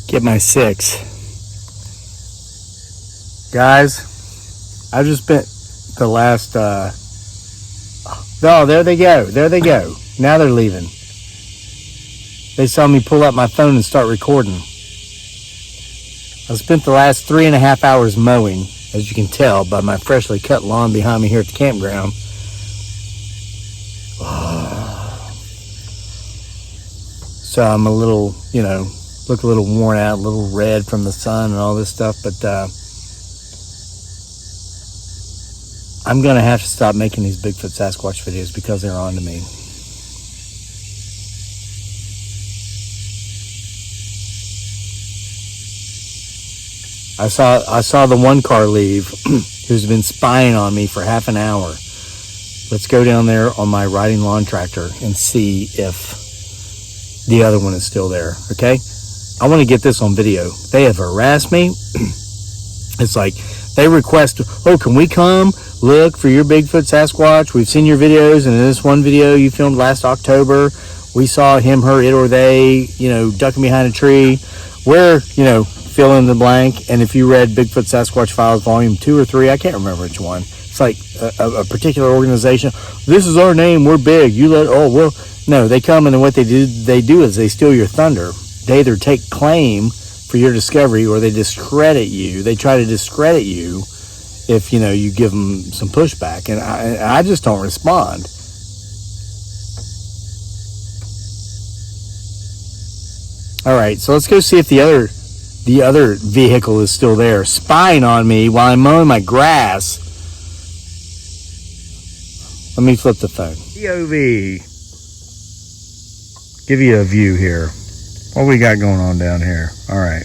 get my 6. Guys, I just spent the last, oh, there they go. Now they're leaving. They saw me pull out my phone and start recording. I spent the last 3.5 hours mowing, as you can tell by my freshly cut lawn behind me here at the campground. So I'm a little, look a little worn out, a little red from the sun and all this stuff, but I'm going to have to stop making these Bigfoot Sasquatch videos because they're on to me. I saw the one car leave who's been spying on me for half an hour. Let's go down there on my riding lawn tractor and see if the other one is still there, okay? I want to get this on video. They have harassed me. It's like they request, oh, can we come look for your Bigfoot Sasquatch? We've seen your videos, and in this one video you filmed last October, we saw him, her, it, or they, ducking behind a tree. Where, fill in the blank. And if you read Bigfoot Sasquatch Files Volume 2 or 3, I can't remember which one. It's like a particular organization. This is our name. We're big. No, they come and what they do is they steal your thunder. They either take claim for your discovery or they discredit you. They try to discredit you if, you give them some pushback. And I just don't respond. All right, so let's go see if the other vehicle is still there, spying on me while I'm mowing my grass. Let me flip the phone. POV. Give you a view here. What we got going on down here? All right.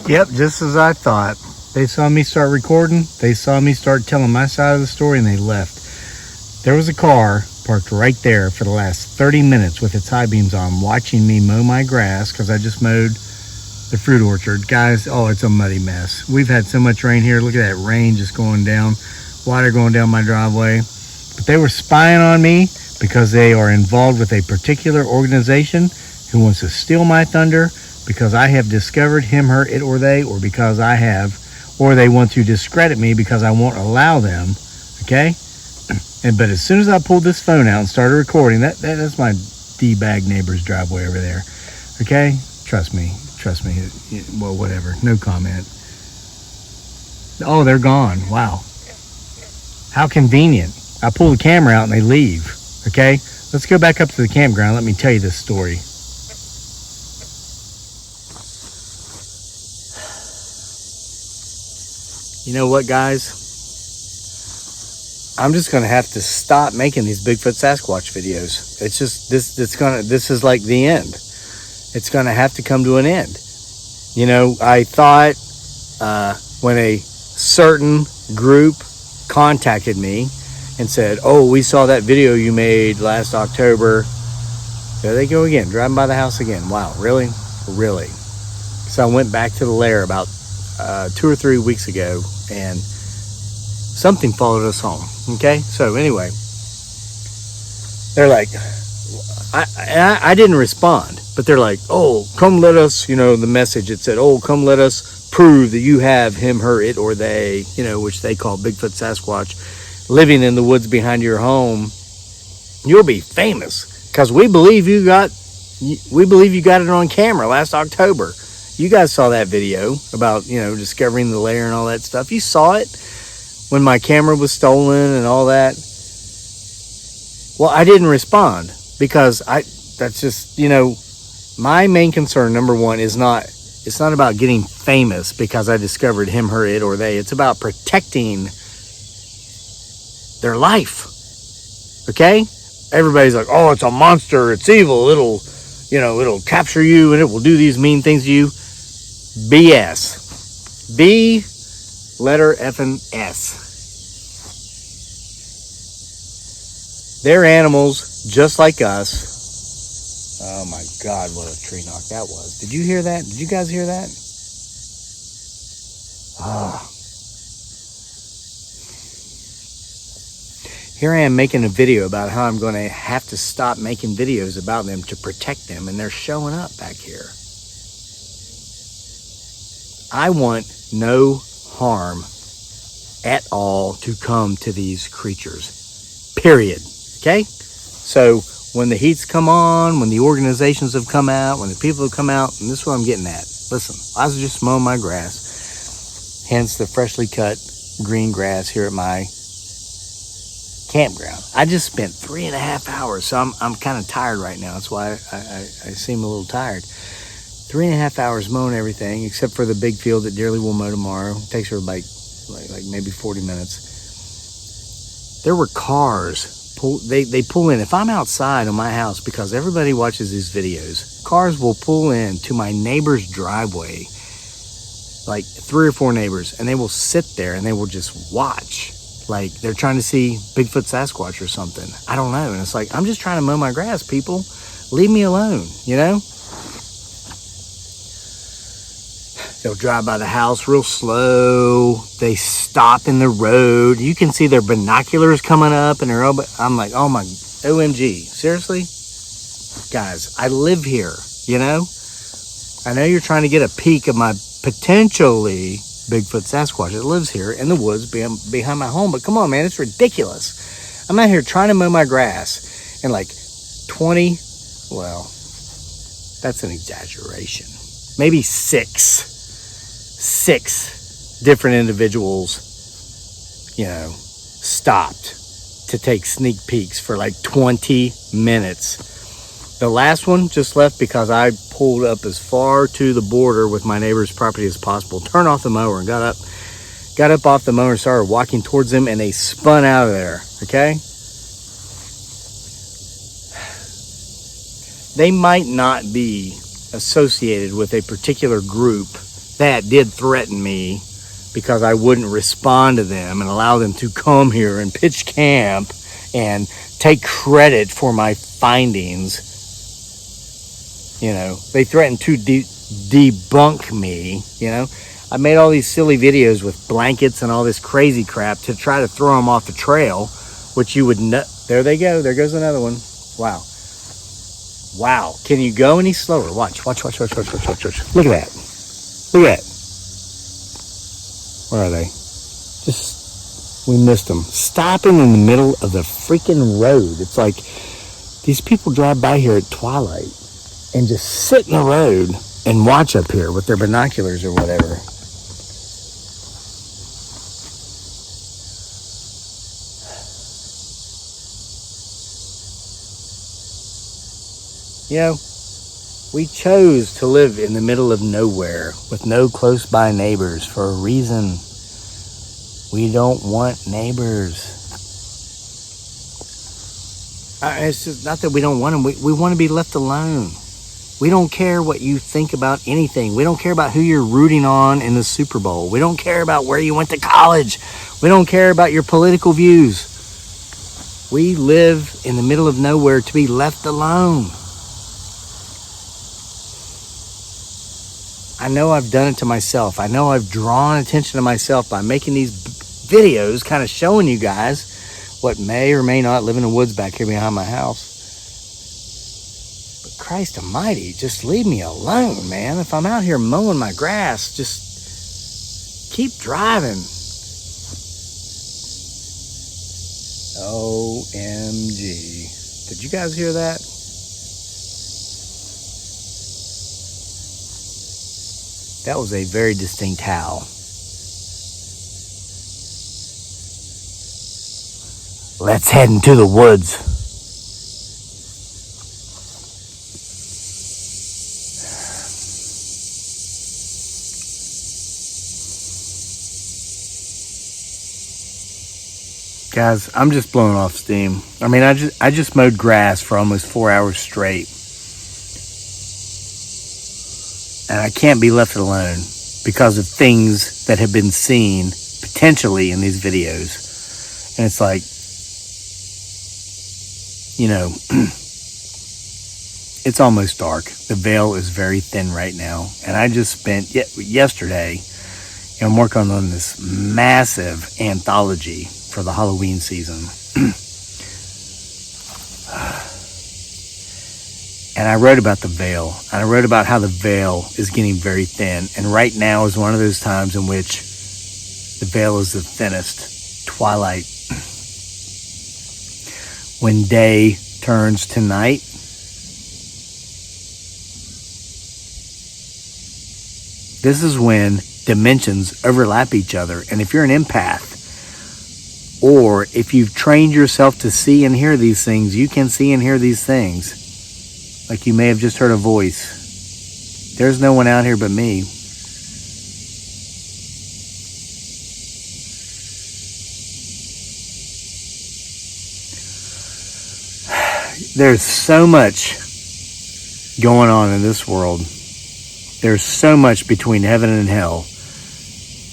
Yep, just as I thought. They saw me start recording. They saw me start telling my side of the story, and they left. There was a car parked right there for the last 30 minutes with its high beams on, watching me mow my grass because I just mowed the fruit orchard. Guys, oh, it's a muddy mess. We've had so much rain here. Look at that rain just going down, water going down my driveway. But they were spying on me because they are involved with a particular organization who wants to steal my thunder because I have discovered him, her, it, or they, or because I have, or they want to discredit me because I won't allow them, okay? But as soon as I pulled this phone out and started recording, that's my D-bag neighbor's driveway over there, okay? Trust me, well, whatever, no comment. Oh, they're gone, wow. How convenient. I pull the camera out and they leave, okay? Let's go back up to the campground. Let me tell you this story. You know what, guys? I'm just gonna have to stop making these Bigfoot Sasquatch videos. It's just this is like the end. It's gonna have to come to an end. I thought when a certain group contacted me and said, oh, we saw that video you made last October. There they go again, driving by the house again. Wow, really? So I went back to the lair about 2 or 3 weeks ago, and something followed us home. Okay, so anyway, they're like, I didn't respond, but they're like, oh, come let us, the message, it said, oh, come let us prove that you have him, her, it, or they, which they call Bigfoot, Sasquatch, living in the woods behind your home. You'll be famous because we believe you got it on camera last October. You guys saw that video about, discovering the lair and all that stuff. You saw it when my camera was stolen and all that. Well, I didn't respond because that's just, my main concern, number one, it's not about getting famous because I discovered him, her, it, or they. It's about protecting their life. Okay? Everybody's like, oh, it's a monster, it's evil, it'll capture you and it will do these mean things to you. BS. B, letter effing S. They're animals just like us. Oh my God, what a tree knock that was. Did you hear that? Did you guys hear that? Here I am making a video about how I'm going to have to stop making videos about them to protect them, and they're showing up back here. I want no harm at all to come to these creatures. Period. Okay? So when the heats come on, when the organizations have come out, when the people have come out, and this is what I'm getting at. Listen, I was just mowing my grass, hence the freshly cut green grass here at my campground. I just spent 3.5 hours, so I'm kind of tired right now. That's why I seem a little tired. 3.5 hours mowing everything, except for the big field that Dearly will mow tomorrow. It takes her like maybe 40 minutes. There were cars. They pull in. If I'm outside on my house, because everybody watches these videos, cars will pull in to my neighbor's driveway, like 3 or 4 neighbors, and they will sit there and they will just watch. Like they're trying to see Bigfoot, Sasquatch or something. I don't know. And it's like, I'm just trying to mow my grass, people. Leave me alone, They'll drive by the house real slow. They stop in the road. You can see their binoculars coming up and I'm like, oh my, OMG. Seriously? Guys, I live here, I know you're trying to get a peek of my potentially Bigfoot, Sasquatch that lives here in the woods behind my home. But come on, man, it's ridiculous. I'm out here trying to mow my grass and like 20, well, that's an exaggeration. Maybe six different individuals, stopped to take sneak peeks for like 20 minutes. The last one just left because I pulled up as far to the border with my neighbor's property as possible, turned off the mower and got up off the mower and started walking towards them, and they spun out of there, okay? They might not be associated with a particular group that did threaten me because I wouldn't respond to them and allow them to come here and pitch camp and take credit for my findings. They threatened to debunk me. I made all these silly videos with blankets and all this crazy crap to try to throw them off the trail, which you would know. There they go. There goes another one. Wow. Can you go any slower? Watch. Look at that. Look at that. Where are they? We missed them. Stopping in the middle of the freaking road. It's like these people drive by here at twilight and just sit in the road and watch up here with their binoculars or whatever. We chose to live in the middle of nowhere with no close by neighbors for a reason. We don't want neighbors. It's just not that we don't want them. We want to be left alone. We don't care what you think about anything. We don't care about who you're rooting on in the Super Bowl. We don't care about where you went to college. We don't care about your political views. We live in the middle of nowhere to be left alone. I know I've done it to myself. I know I've drawn attention to myself by making these videos, kind of showing you guys what may or may not live in the woods back here behind my house. Christ almighty, just leave me alone, man. If I'm out here mowing my grass, just keep driving. OMG. Did you guys hear that? That was a very distinct howl. Let's head into the woods. Guys, I'm just blowing off steam. I mean, I just mowed grass for almost 4 hours straight. And I can't be left alone because of things that have been seen potentially in these videos. And it's like, you know, it's almost dark. The veil is very thin right now. And I just spent yesterday, I'm working on this massive anthology for the Halloween season. And I wrote about the veil. And I wrote about how the veil is getting very thin. And right now is one of those times in which the veil is the thinnest. Twilight. When day turns to night. This is when dimensions overlap each other. And if you're an empath, or if you've trained yourself to see and hear these things, you can see and hear these things. Like you may have just heard a voice. There's no one out here but me. There's so much going on in this world. There's so much between heaven and hell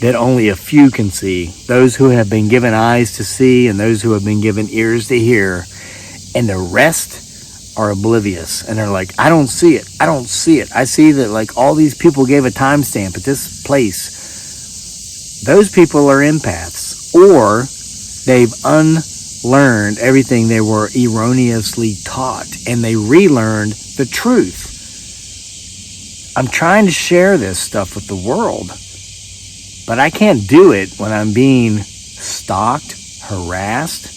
that only a few can see. Those who have been given eyes to see and those who have been given ears to hear. And the rest are oblivious. And they're like, I don't see it. I don't see it. I see that like all these people gave a timestamp at this place. Those people are empaths. Or they've unlearned everything they were erroneously taught. And they relearned the truth. I'm trying to share this stuff with the world. But I can't do it when I'm being stalked, harassed.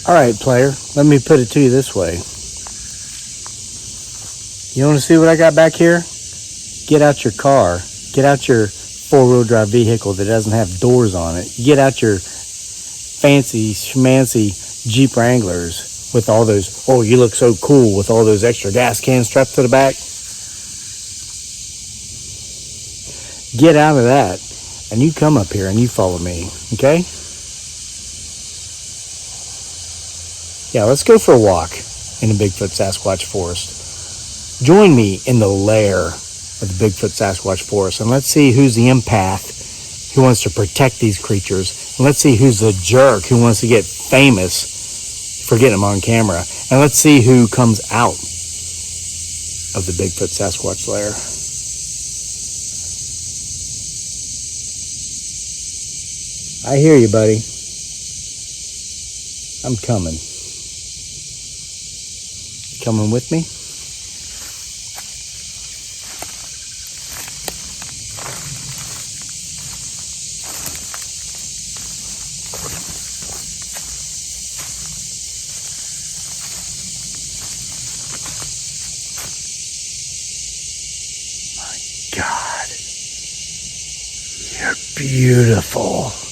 All right, player, let me put it to you this way. You want to see what I got back here? Get out your car. Get out your four-wheel drive vehicle that doesn't have doors on it. Get out your fancy, schmancy Jeep Wranglers with all those, oh, you look so cool with all those extra gas cans strapped to the back. Get out of that, and you come up here and you follow me, okay? Yeah, let's go for a walk in the Bigfoot Sasquatch Forest. Join me in the lair of the Bigfoot Sasquatch Forest, and let's see who's the empath who wants to protect these creatures, and let's see who's the jerk who wants to get famous for getting them on camera, and let's see who comes out of the Bigfoot Sasquatch lair. I hear you, buddy. I'm coming. Coming with me? You're beautiful.